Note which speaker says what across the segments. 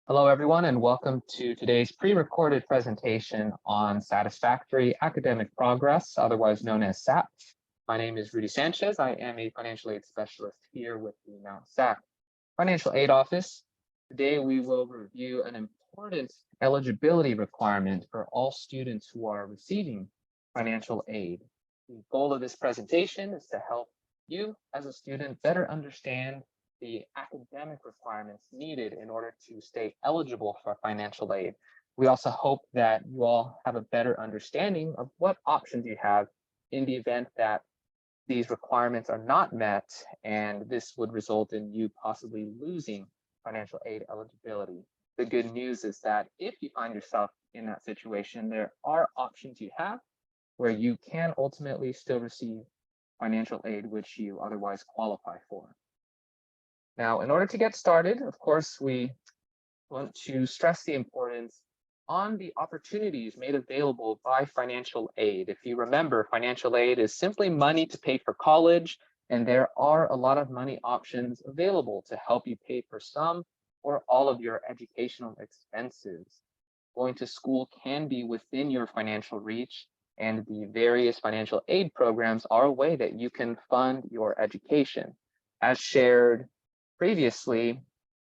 Speaker 1: Hello, everyone, and welcome to today's pre-recorded presentation on Satisfactory Academic Progress, otherwise known as SAP. My name is Rudy Sanchez. I am a financial aid specialist here with the Mount SAC Financial Aid Office. Today, we will review an important eligibility requirement for all students who are receiving financial aid. The goal of this presentation is to help you as a student better understand the academic requirements needed in order to stay eligible for financial aid. We also hope that you all have a better understanding of what options you have in the event that these requirements are not met, and this would result in you possibly losing financial aid eligibility. The good news is that if you find yourself in that situation, there are options you have where you can ultimately still receive financial aid which you otherwise qualify for. Now, in order to get started, of course, we want to stress the importance on the opportunities made available by financial aid. If you remember, financial aid is simply money to pay for college, and there are a lot of money options available to help you pay for some or all of your educational expenses. Going to school can be within your financial reach, and the various financial aid programs are a way that you can fund your education. As shared previously,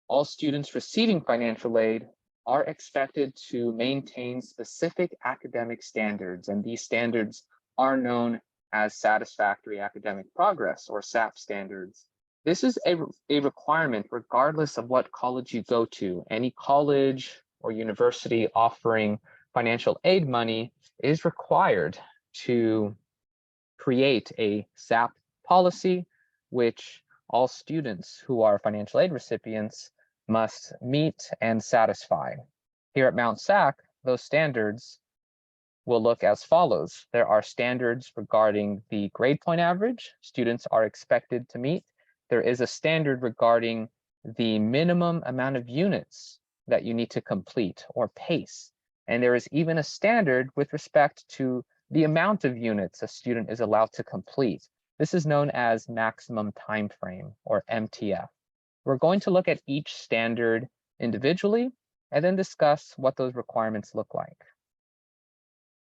Speaker 1: all students receiving financial aid are expected to maintain specific academic standards, and these standards are known as Satisfactory Academic Progress, or SAP standards. This is a requirement regardless of what college you go to. Any college or university offering financial aid money is required to create a SAP policy, which all students who are financial aid recipients must meet and satisfy. Here at Mount SAC, those standards will look as follows. There are standards regarding the grade point average students are expected to meet. There is a standard regarding the minimum amount of units that you need to complete, or PACE. And there is even a standard with respect to the amount of units a student is allowed to complete. This is known as maximum time frame, or MTF. We're going to look at each standard individually and then discuss what those requirements look like.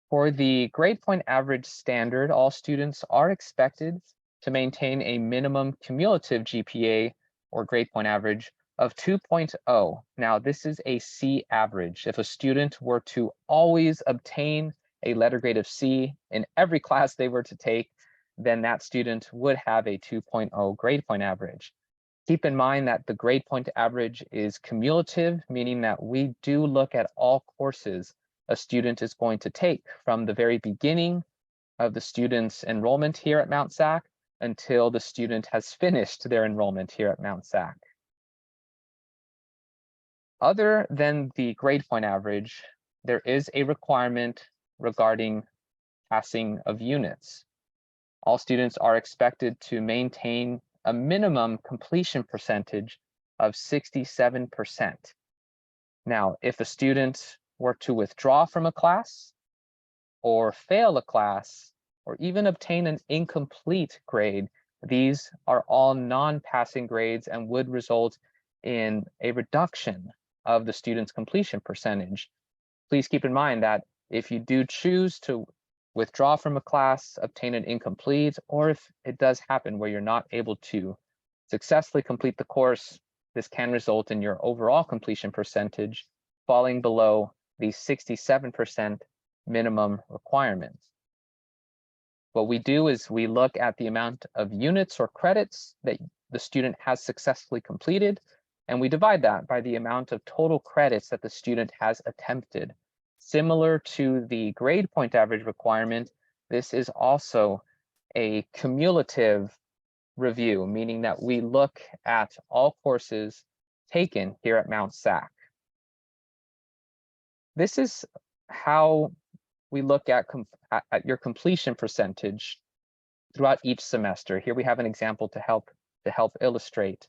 Speaker 1: For the grade point average standard, all students are expected to maintain a minimum cumulative GPA, or grade point average, of 2.0. Now, this is a C average. If a student were to always obtain a letter grade of C in every class they were to take, then that student would have a 2.0 grade point average. Keep in mind that the grade point average is cumulative, meaning that we do look at all courses a student is going to take from the very beginning of the student's enrollment here at Mount SAC until the student has finished their enrollment here at Mount SAC. Other than the grade point average, there is a requirement regarding passing of units. All students are expected to maintain a minimum completion percentage of 67%. Now, if a student were to withdraw from a class, or fail a class, or even obtain an incomplete grade, these are all non-passing grades and would result in a reduction of the student's completion percentage. Please keep in mind that if you do choose to withdraw from a class, obtain an incomplete, or if it does happen where you're not able to successfully complete the course, this can result in your overall completion percentage falling below the 67% minimum requirement. What we do is we look at the amount of units or credits that the student has successfully completed, and we divide that by the amount of total credits that the student has attempted. Similar to the grade point average requirement, this is also a cumulative review, meaning that we look at all courses taken here at Mount SAC. This is how we look at your completion percentage throughout each semester. Here we have an example to help illustrate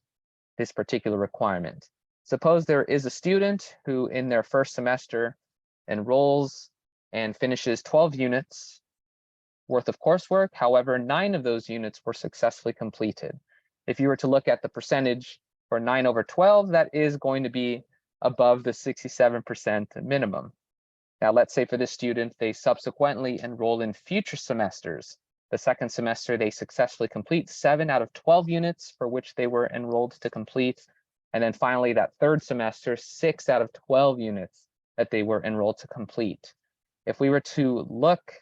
Speaker 1: this particular requirement. Suppose there is a student who in their first semester enrolls and finishes 12 units worth of coursework. However, 9 of those units were successfully completed. If you were to look at the percentage for 9 over 12, that is going to be above the 67% minimum. Now, let's say for this student, they subsequently enroll in future semesters. The second semester, they successfully complete 7 out of 12 units for which they were enrolled to complete. And then finally, that third semester, 6 out of 12 units that they were enrolled to complete. If we were to look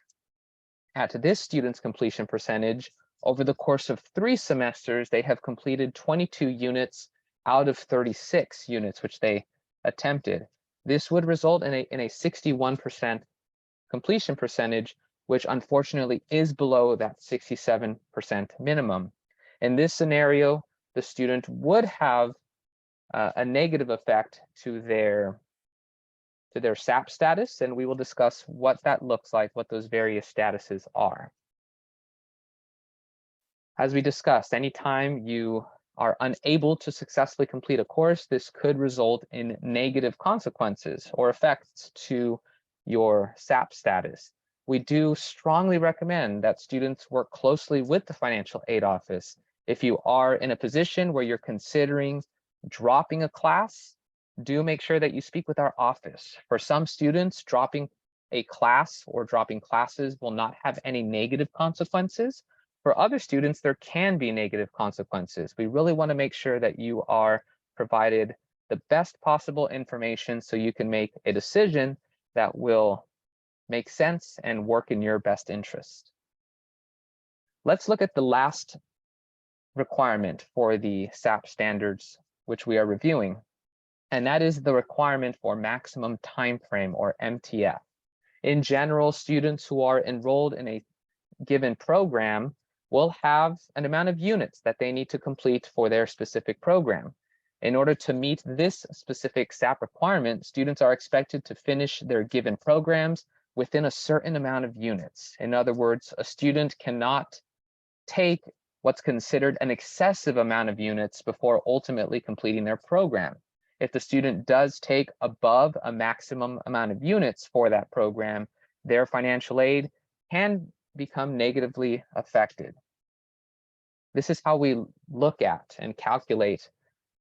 Speaker 1: at this student's completion percentage, over the course of 3 semesters, they have completed 22 units out of 36 units which they attempted. This would result in a 61% completion percentage, which unfortunately is below that 67% minimum. In this scenario, the student would have a negative effect to their SAP status, and we will discuss what that looks like, what those various statuses are. As we discussed, anytime you are unable to successfully complete a course, this could result in negative consequences or effects to your SAP status. We do strongly recommend that students work closely with the Financial Aid Office. If you are in a position where you're considering dropping a class, do make sure that you speak with our office. For some students, dropping a class or dropping classes will not have any negative consequences. For other students, there can be negative consequences. We really want to make sure that you are provided the best possible information so you can make a decision that will make sense and work in your best interest. Let's look at the last requirement for the SAP standards which we are reviewing, and that is the requirement for maximum time frame, or MTF. In general, students who are enrolled in a given program will have an amount of units that they need to complete for their specific program. In order to meet this specific SAP requirement, students are expected to finish their given programs within a certain amount of units. In other words, a student cannot take what's considered an excessive amount of units before ultimately completing their program. If the student does take above a maximum amount of units for that program, their financial aid can become negatively affected. This is how we look at and calculate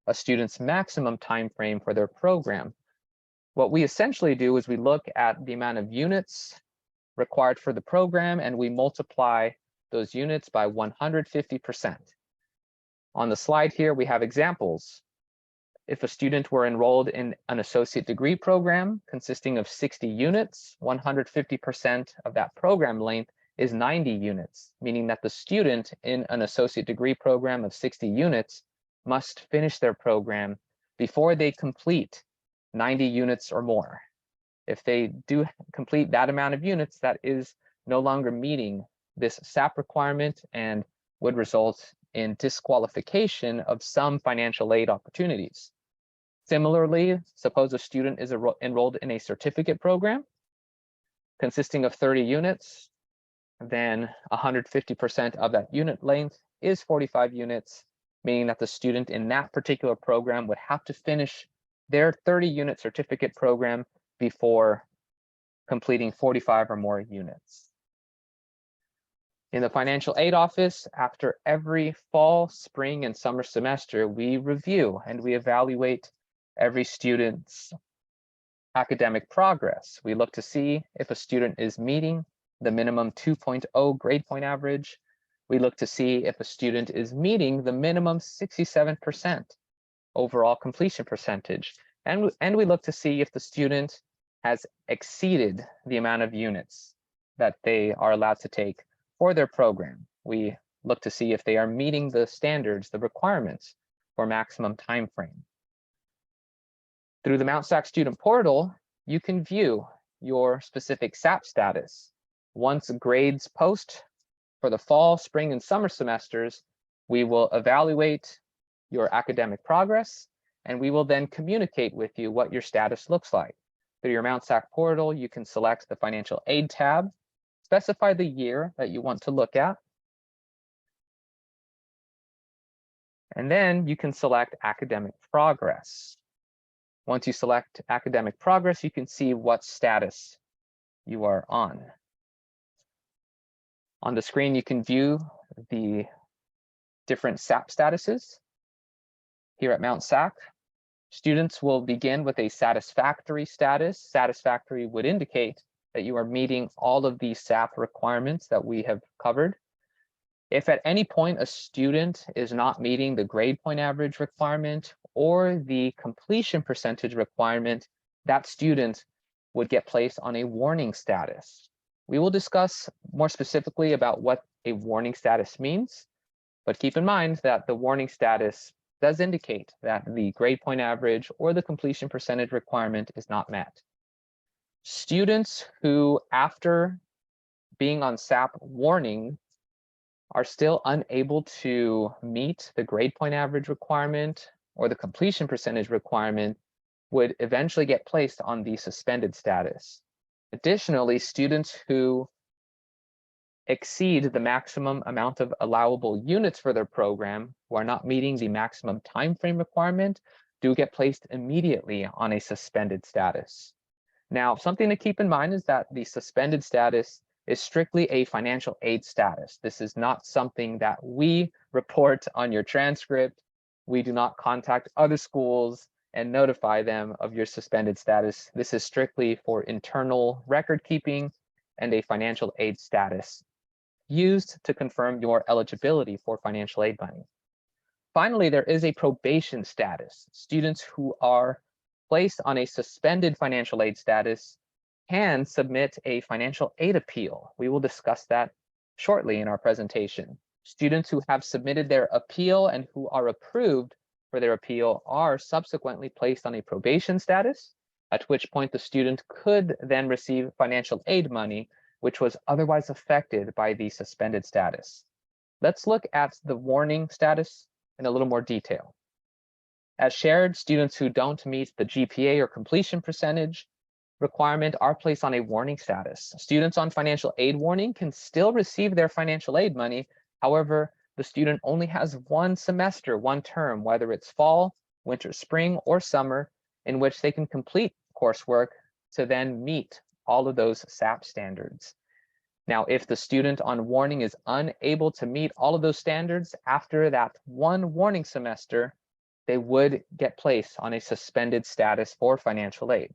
Speaker 1: a student's maximum time frame for their program. What we essentially do is we look at the amount of units required for the program, and we multiply those units by 150%. On the slide here, we have examples. If a student were enrolled in an associate degree program consisting of 60 units, 150% of that program length is 90 units, meaning that the student in an associate degree program of 60 units must finish their program before they complete 90 units or more. If they do complete that amount of units, that is no longer meeting this SAP requirement and would result in disqualification of some financial aid opportunities. Similarly, suppose a student is enrolled in a certificate program consisting of 30 units, then 150% of that unit length is 45 units, meaning that the student in that particular program would have to finish their 30-unit certificate program before completing 45 or more units. In the Financial Aid Office, after every fall, spring, and summer semester, we review and we evaluate every student's academic progress. We look to see if a student is meeting the minimum 2.0 grade point average. We look to see if a student is meeting the minimum 67% overall completion percentage. And we look to see if the student has exceeded the amount of units that they are allowed to take for their program. We look to see if they are meeting the standards, the requirements for maximum time frame. Through the Mount SAC Student Portal, you can view your specific SAP status. Once grades post for the fall, spring, and summer semesters, we will evaluate your academic progress, and we will then communicate with you what your status looks like. Through your Mount SAC portal, you can select the Financial Aid tab, specify the year that you want to look at, and then you can select Academic Progress. Once you select Academic Progress, you can see what status you are on. On the screen, you can view the different SAP statuses here at Mount SAC. Students will begin with a satisfactory status. Satisfactory would indicate that you are meeting all of the SAP requirements that we have covered. If at any point a student is not meeting the grade point average requirement or the completion percentage requirement, that student would get placed on a warning status. We will discuss more specifically about what a warning status means, but keep in mind that the warning status does indicate that the grade point average or the completion percentage requirement is not met. Students who, after being on SAP warning, are still unable to meet the grade point average requirement or the completion percentage requirement would eventually get placed on the suspended status. Additionally, students who exceed the maximum amount of allowable units for their program, who are not meeting the maximum time frame requirement, do get placed immediately on a suspended status. Now, something to keep in mind is that the suspended status is strictly a financial aid status. This is not something that we report on your transcript. We do not contact other schools and notify them of your suspended status. This is strictly for internal record keeping and a financial aid status used to confirm your eligibility for financial aid money. Finally, there is a probation status. Students who are placed on a suspended financial aid status can submit a financial aid appeal. We will discuss that shortly in our presentation. Students who have submitted their appeal and who are approved for their appeal are subsequently placed on a probation status, at which point the student could then receive financial aid money, which was otherwise affected by the suspended status. Let's look at the warning status in a little more detail. As shared, students who don't meet the GPA or completion percentage requirement are placed on a warning status. Students on financial aid warning can still receive their financial aid money. However, the student only has one semester, one term, whether it's fall, winter, spring, or summer, in which they can complete coursework to then meet all of those SAP standards. Now, if the student on warning is unable to meet all of those standards after that one warning semester, they would get placed on a suspended status for financial aid.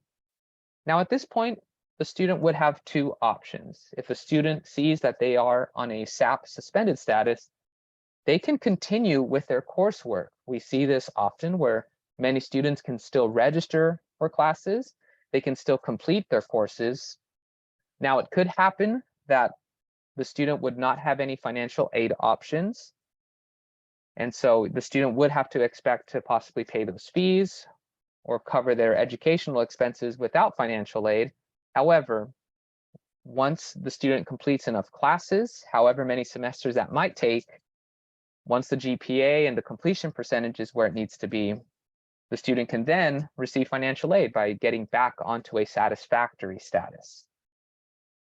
Speaker 1: Now, at this point, the student would have two options. If a student sees that they are on a SAP suspended status, they can continue with their coursework. We see this often where many students can still register for classes. They can still complete their courses. Now, it could happen that the student would not have any financial aid options. And so the student would have to expect to possibly pay those fees or cover their educational expenses without financial aid. However, once the student completes enough classes, however many semesters that might take, once the GPA and the completion percentage is where it needs to be, the student can then receive financial aid by getting back onto a satisfactory status.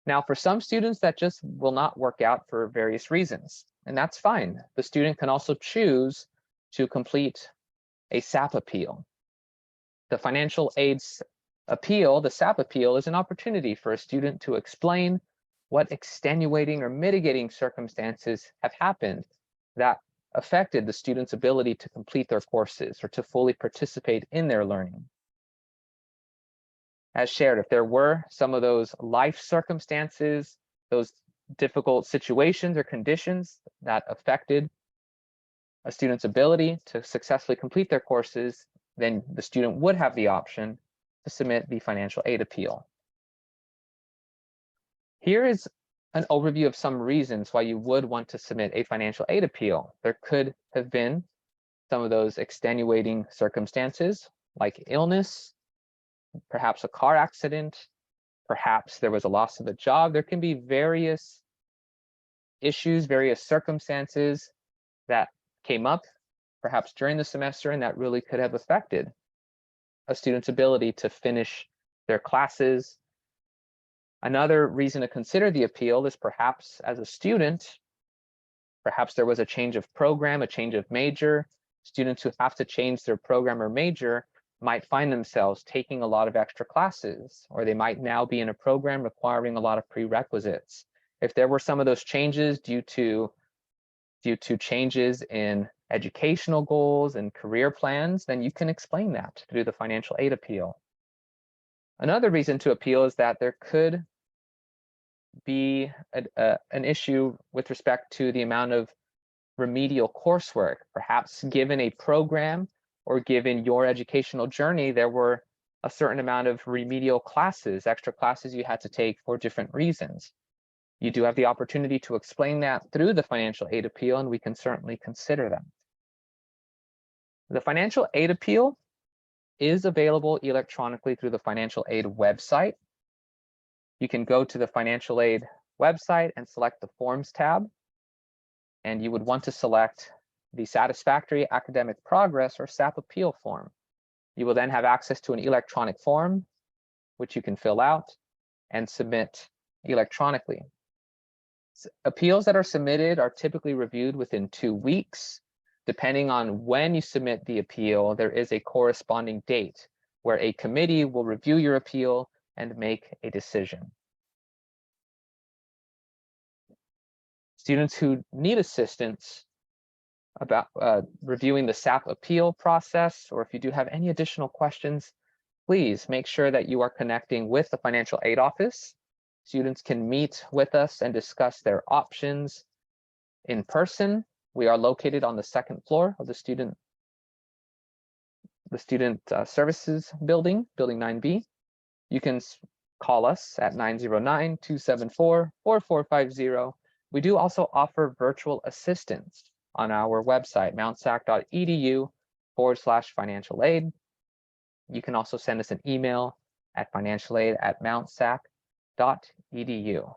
Speaker 1: Now, for some students, that just will not work out for various reasons, and that's fine. The student can also choose to complete a SAP appeal. The financial aid's appeal, the SAP appeal, is an opportunity for a student to explain what extenuating or mitigating circumstances have happened that affected the student's ability to complete their courses or to fully participate in their learning. As shared, if there were some of those life circumstances, those difficult situations or conditions that affected a student's ability to successfully complete their courses, then the student would have the option to submit the financial aid appeal. Here is an overview of some reasons why you would want to submit a financial aid appeal. There could have been some of those extenuating circumstances like illness, perhaps a car accident, perhaps there was a loss of a job. There can be various issues, various circumstances that came up perhaps during the semester and that really could have affected a student's ability to finish their classes. Another reason to consider the appeal is perhaps as a student, perhaps there was a change of program, a change of major. Students who have to change their program or major might find themselves taking a lot of extra classes, or they might now be in a program requiring a lot of prerequisites. If there were some of those changes due to changes in educational goals and career plans, then you can explain that through the financial aid appeal. Another reason to appeal is that there could be an issue with respect to the amount of remedial coursework. Perhaps given a program or given your educational journey, there were a certain amount of remedial classes, extra classes you had to take for different reasons. You do have the opportunity to explain that through the financial aid appeal, and we can certainly consider them. The financial aid appeal is available electronically through the financial aid website. You can go to the financial aid website and select the Forms tab, and you would want to select the Satisfactory Academic Progress or SAP appeal form. You will then have access to an electronic form, which you can fill out and submit electronically. Appeals that are submitted are typically reviewed within 2 weeks. Depending on when you submit the appeal, there is a corresponding date where a committee will review your appeal and make a decision. Students who need assistance about reviewing the SAP appeal process, or if you do have any additional questions, please make sure that you are connecting with the financial aid office. Students can meet with us and discuss their options in person. We are located on the 2nd floor of the student services building, building 9B. You can call us at 909-274-4450. We do also offer virtual assistance on our website, mountsac.edu/financial aid. You can also send us an email at financialaid@mountsac.edu.